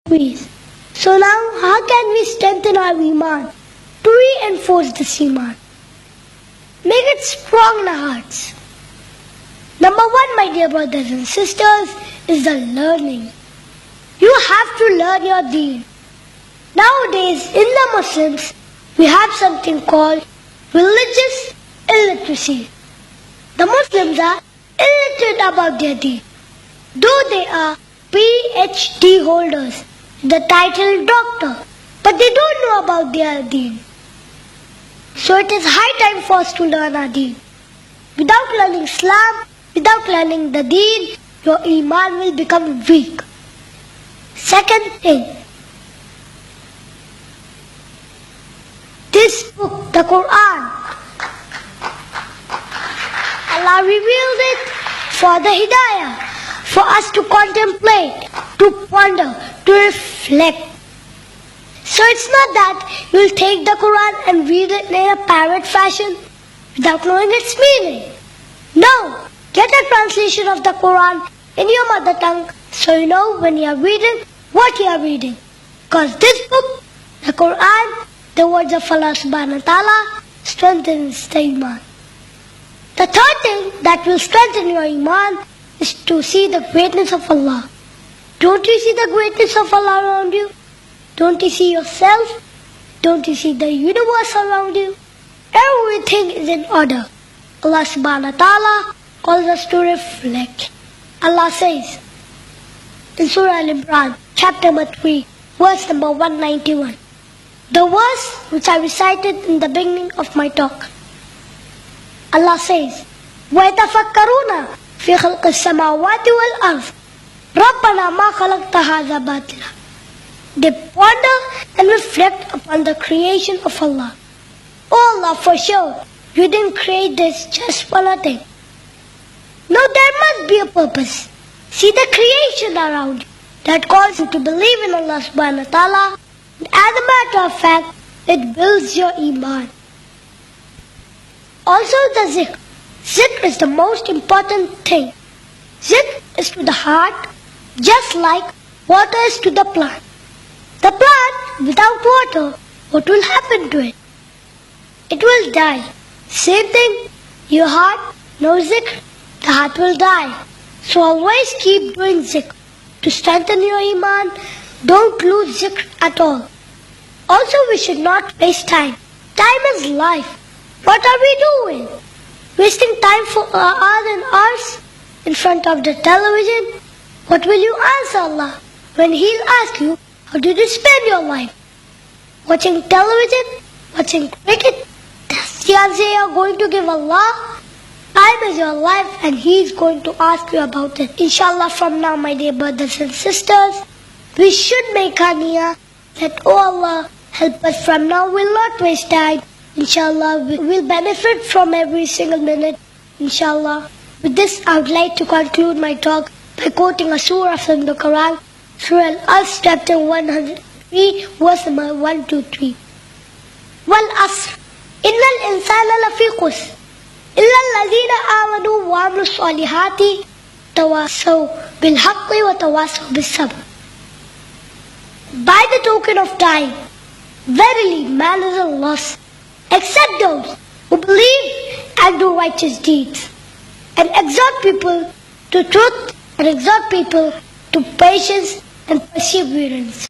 ways. So now, how can we strengthen our Iman to reinforce this Iman? Make it strong in our hearts. Number one, my dear brothers and sisters, is the learning. You have to learn your deen. Nowadays, in the Muslims, we have something called religious illiteracy. The Muslims are illiterate about their deen. Though they are PhD holders, the title doctor, but they don't know about their deen. So it is high time for us to learn our deen. Without learning Islam, without learning the deen, your Iman will become weak. Second thing, this book, the Quran, Allah revealed it for the Hidayah, for us to contemplate, to ponder, to reflect. So it's not that you'll take the Quran and read it in a parrot fashion without knowing its meaning. No, get a translation of the Quran in your mother tongue so you know when you are reading what you are reading. Because this book, the Quran, the words of Allah subhanahu wa ta'ala, strengthens the Iman. The third thing that will strengthen your Iman is to see the greatness of Allah. Don't you see the greatness of Allah around you? Don't you see yourself? Don't you see the universe around you? Everything is in order. Allah subhanahu wa ta'ala calls us to reflect. Allah says in Surah Al-Imran, chapter number 3, verse number 191. The verse which I recited in the beginning of my talk. Allah says, وَيَتَفَكَّرُونَ فِي خَلْقِ السَّمَاوَاتِ وَالْأَرْضِ رَبَّنَا مَا خَلَقْتَ هَذَا بَاطِلًا. They ponder and reflect upon the creation of Allah. Oh Allah, for sure, you didn't create this just for nothing. No, there must be a purpose. See the creation around you that calls you to believe in Allah subhanahu wa ta'ala. And as a matter of fact, it builds your Iman. Also the zikr. Zikr is the most important thing. Zikr is to the heart just like water is to the plant. The plant without water, what will happen to it? It will die. Same thing, your heart, no zikr, the heart will die. So always keep doing zikr. To strengthen your Iman, don't lose zikr at all. Also, we should not waste time. Time is life. What are we doing? Wasting time for hours and hours in front of the television? What will you answer Allah when He'll ask you, how did you spend your life? Watching television? Watching cricket? That's the answer you're going to give Allah? Time is your life and He is going to ask you about it. Inshallah, from now, my dear brothers and sisters, we should make our niyyah that, oh Allah, help us from now, we'll not waste time. Inshallah, we'll benefit from every single minute. Inshallah. With this, I would like to conclude my talk by quoting a surah from the Quran, Surah Al-Asr, chapter 103, verse number 123. وَالْأَصْرِ إِنَّ الْإِنسَانَ لَفِي خُسْرٍ إِلَّا الَّذِينَ آمَنُوا وَعَمِلُوا الصَّالِحَاتِ تَوَاصَوْا بِالْحَقِّ وَتَوَاصَوْا بِالصَّبْرِ. By the token of time, verily man is a loss, except those who believe and do righteous deeds, and exhort people to truth and exhort people to patience and perseverance.